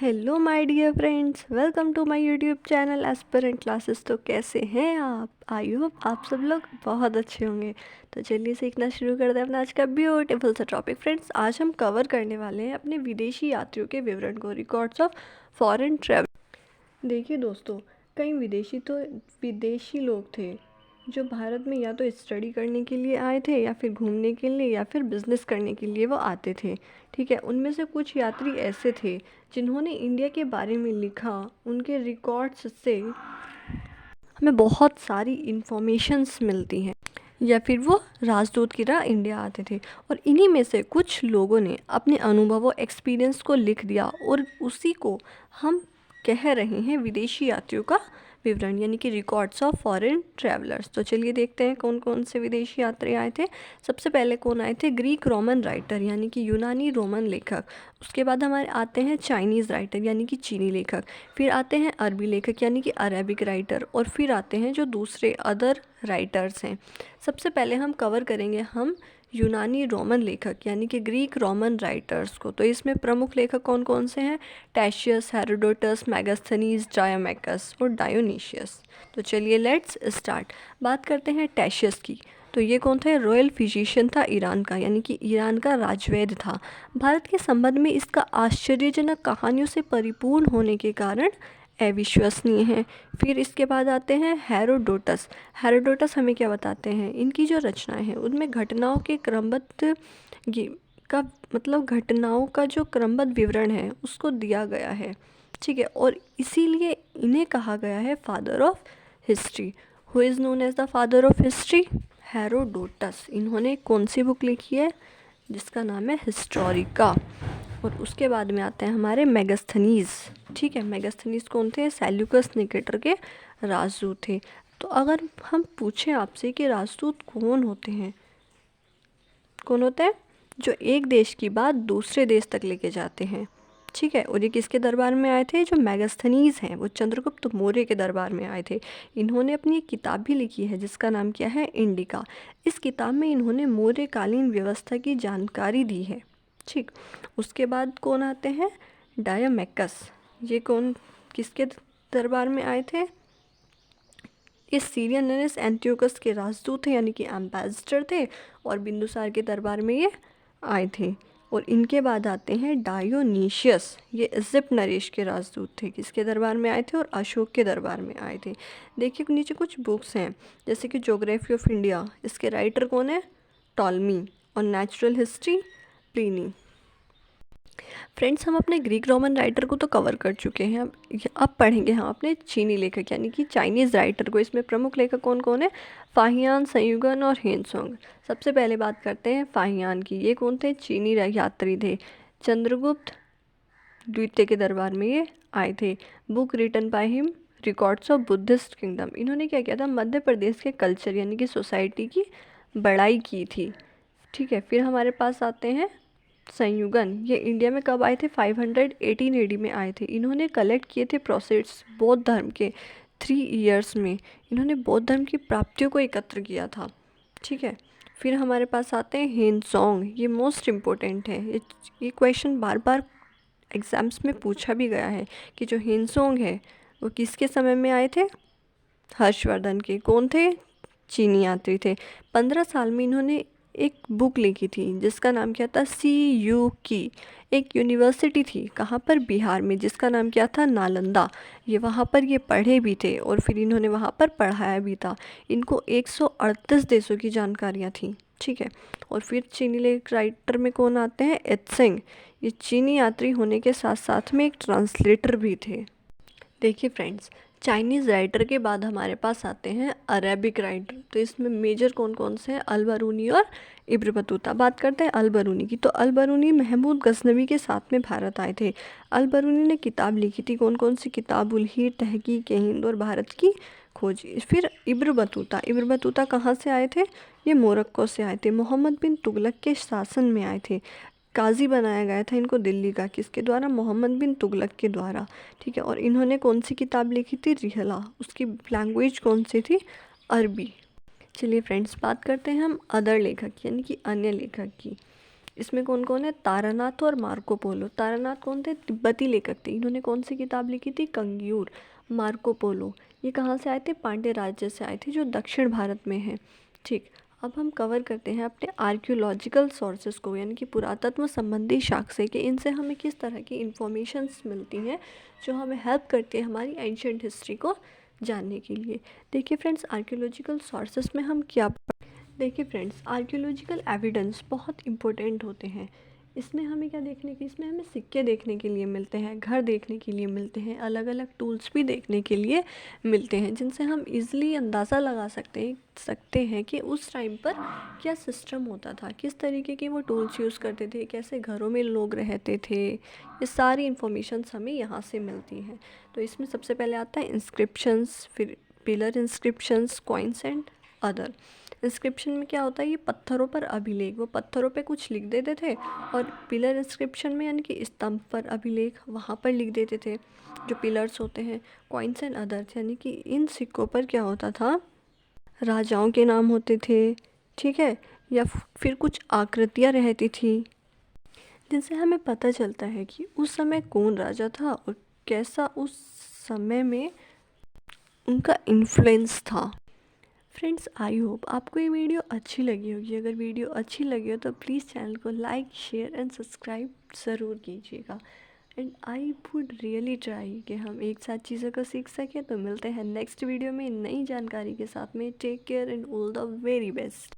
Hello my dear friends, welcome to my YouTube channel aspirant classes. तो कैसे हैं आप? आई होप आप सब लोग बहुत अच्छे होंगे। तो चलिए सीखना शुरू करते हैं अपना आज का ब्यूटीफुल सा टॉपिक। फ्रेंड्स, आज हम कवर करने वाले हैं अपने विदेशी यात्रियों के विवरण को, रिकॉर्ड्स ऑफ फॉरेन ट्रैवल। देखिए दोस्तों, कई विदेशी लोग थे जो भारत में या तो स्टडी करने के लिए आए थे या फिर घूमने के लिए या फिर बिजनेस करने के लिए वो आते थे। ठीक है, उनमें से कुछ यात्री ऐसे थे जिन्होंने इंडिया के बारे में लिखा। उनके रिकॉर्ड्स से हमें बहुत सारी इंफॉर्मेशंस मिलती हैं, या फिर वो राजदूत की तरह इंडिया आते थे। और इन्हीं में से कुछ लोगों ने अपने अनुभव और एक्सपीरियंस को लिख दिया और उसी को हम कह रहे हैं विदेशी यात्रियों का विवरण, यानी कि रिकॉर्ड्स ऑफ फॉरेन ट्रैवलर्स। तो चलिए देखते हैं कौन कौन से विदेशी यात्री आए थे। सबसे पहले कौन आए थे? ग्रीक रोमन राइटर, यानी कि यूनानी रोमन लेखक। उसके बाद हमारे आते हैं चाइनीज़ राइटर, यानी कि चीनी लेखक। फिर आते हैं अरबी लेखक, यानी कि अरेबिक राइटर। और फिर आते हैं जो दूसरे अदर राइटर्स हैं। सबसे पहले हम कवर करेंगे यूनानी रोमन लेखक, यानी कि ग्रीक रोमन राइटर्स को। तो इसमें प्रमुख लेखक कौन कौन से हैं? टैशियस, हेरोडोटस, मैगस्थनीज, डायोमेकस और डायोनीशियस। तो चलिए लेट्स स्टार्ट। बात करते हैं टैशियस की। तो ये कौन थे? रॉयल फिजिशियन था ईरान का, यानी कि ईरान का राजवैद्य था। भारत के संबंध में इसका आश्चर्यजनक कहानियों से परिपूर्ण होने के कारण अविश्वसनीय है। फिर इसके बाद आते हैं हेरोडोटस। हेरोडोटस हमें क्या बताते हैं? इनकी जो रचनाएं हैं उनमें घटनाओं के क्रमबद्ध का घटनाओं का जो क्रमबद्ध विवरण है उसको दिया गया है। ठीक है, और इसीलिए इन्हें कहा गया है father of history. Who is known as the father of history? Herodotus. इन्होंने कौन सी बुक लिखी है जिसका नाम है हिस्टोरिका। और उसके बाद में आते हैं हमारे मेगास्थनीज। ठीक है, मेगास्थनीज कौन थे? सेल्यूकस निकेटर के राजदूत थे। तो अगर हम पूछें आपसे कि राजदूत कौन होते हैं, कौन होते हैं? जो एक देश की बात दूसरे देश तक लेके जाते हैं। ठीक है, और ये किसके दरबार में आए थे? जो मेगास्थनीज हैं वो चंद्रगुप्त मौर्य के दरबार में आए थे। इन्होंने अपनी एक किताब भी लिखी है जिसका नाम क्या है? इंडिका। इस किताब में इन्होंने मौर्यकालीन व्यवस्था की जानकारी दी है। ठीक, उसके बाद कौन आते हैं? डायोमेकस। ये कौन, किसके दरबार में आए थे? इस सीरियन नरेस एंटियोकस के राजदूत थे, यानी कि एम्बेसडर थे, और बिंदुसार के दरबार में ये आए थे। और इनके बाद आते हैं डायोनीशियस। ये इजिप्ट नरेश के राजदूत थे। किसके दरबार में आए थे? और अशोक के दरबार में आए थे। देखिए नीचे कुछ बुक्स हैं जैसे कि ज्योग्राफी ऑफ इंडिया, इसके राइटर कौन है? टॉलमी। और नेचुरल हिस्ट्री प्लिनी। फ्रेंड्स, हम अपने ग्रीक रोमन राइटर को तो कवर कर चुके हैं। अब पढ़ेंगे हम अपने चीनी लेखक, यानी कि चाइनीज़ राइटर को। इसमें प्रमुख लेखक कौन कौन है? फाहियान, संयुगन और हेनसोंग। सबसे पहले बात करते हैं फाहियान की। ये कौन थे? चीनी यात्री थे। चंद्रगुप्त द्वितीय के दरबार में ये आए थे। Book written by him, records of Buddhist kingdom. इन्होंने क्या किया था? मध्य प्रदेश के कल्चर यानी कि सोसाइटी की बड़ाई की थी। ठीक है, फिर हमारे पास आते हैं संयुगन। ये इंडिया में कब आए थे? 518 एडी में आए थे। इन्होंने कलेक्ट किए थे प्रोसेट्स बौद्ध धर्म के 3 ईयर्स में। इन्होंने बौद्ध धर्म की प्राप्तियों को एकत्र किया था। ठीक है, फिर हमारे पास आते हैं हेनसोंग। ये मोस्ट इम्पोर्टेंट है। ये क्वेश्चन बार बार एग्ज़ाम्स में पूछा भी गया है कि जो हेनसोंग है वो किसके समय में आए थे? हर्षवर्धन के। कौन थे? चीनी यात्री थे। 15 साल में इन्होंने एक बुक लिखी थी जिसका नाम क्या था? सी यू की। एक यूनिवर्सिटी थी, कहाँ पर? बिहार में, जिसका नाम क्या था? नालंदा। ये वहाँ पर ये पढ़े भी थे और फिर इन्होंने वहाँ पर पढ़ाया भी था। इनको 138 देशों की जानकारियाँ थी। ठीक है, और फिर चीनी लेख राइटर में कौन आते हैं? एत्सेंग। ये चीनी यात्री होने के साथ साथ में एक ट्रांसलेटर भी थे। देखिए फ्रेंड्स, चाइनीज़ राइटर के बाद हमारे पास आते हैं अरेबिक राइटर। तो इसमें मेजर कौन कौन से हैं? अल बरूनी और इब्न बतूता। बात करते हैं अल बरूनी की। तो अल बरूनी महमूद गजनवी के साथ में भारत आए थे। अल बरूनी ने किताब लिखी थी, कौन कौन सी? किताबुल हीर, तहकीक हिंद और भारत की खोज। फिर इब्न बतूता। इब्न बतूता कहाँ से आए थे? ये मोरक्को से आए थे। मोहम्मद बिन तुगलक के शासन में आए थे। काजी बनाया गया था इनको दिल्ली का। किसके द्वारा? मोहम्मद बिन तुगलक के द्वारा। ठीक है, और इन्होंने कौन सी किताब लिखी थी? रिहला। उसकी लैंग्वेज कौन सी थी? अरबी। चलिए फ्रेंड्स, बात करते हैं हम अदर लेखक यानी कि अन्य लेखक की। इसमें कौन कौन है? तारानाथ और मार्को पोलो। तारानाथ कौन थे? तिब्बती लेखक थे। इन्होंने कौन सी किताब लिखी थी? कंगियूर। मार्को पोलो ये कहाँ से आए थे? पांड्य राज्य से आए थे, जो दक्षिण भारत में है। ठीक, अब हम कवर करते हैं अपने आर्कियोलॉजिकल सोर्सेज को, यानी कि पुरातत्व संबंधी साक्ष्य कि इनसे हमें किस तरह की इंफॉर्मेशंस मिलती हैं जो हमें हेल्प करती है हमारी एंशिएंट हिस्ट्री को जानने के लिए। देखिए फ्रेंड्स, आर्कियोलॉजिकल सोर्सेज में हम क्या देखिए फ्रेंड्स, आर्कियोलॉजिकल एविडेंस बहुत इंपॉर्टेंट होते हैं। इसमें हमें क्या देखने के इसमें हमें सिक्के देखने के लिए मिलते हैं, घर देखने के लिए मिलते हैं, अलग अलग टूल्स भी देखने के लिए मिलते हैं, जिनसे हम इजीली अंदाज़ा लगा सकते हैं कि उस टाइम पर क्या सिस्टम होता था, किस तरीके के वो टूल्स यूज़ करते थे, कैसे घरों में लोग रहते थे। ये सारी इंफॉर्मेशंस हमें यहाँ से मिलती हैं। तो इसमें सबसे पहले आता है इंस्क्रिप्शंस, फिर pillar inscriptions, coins and other. Inscription में क्या होता है? ये पत्थरों पर अभिलेख, वो पत्थरों पे कुछ लिख देते थे, और पिलर इंस्क्रिप्शन में यानी कि स्तंभ पर अभिलेख, वहाँ पर लिख देते थे जो पिलर्स होते हैं। कॉइन्स एंड अदर्स यानी कि इन सिक्कों पर क्या होता था? राजाओं के नाम होते थे, ठीक है, या फिर कुछ आकृतियाँ रहती थी, जिनसे हमें पता चलता है कि उस समय कौन राजा था और कैसा उस समय में उनका इन्फ्लुएंस था। फ्रेंड्स, आई होप आपको ये वीडियो अच्छी लगी होगी। अगर वीडियो अच्छी लगी हो तो प्लीज़ चैनल को लाइक, शेयर एंड सब्सक्राइब ज़रूर कीजिएगा। And I would really try कि हम एक साथ चीज़ों को सीख सकें। तो मिलते हैं नेक्स्ट वीडियो में नई जानकारी के साथ में। Take care and all the very best.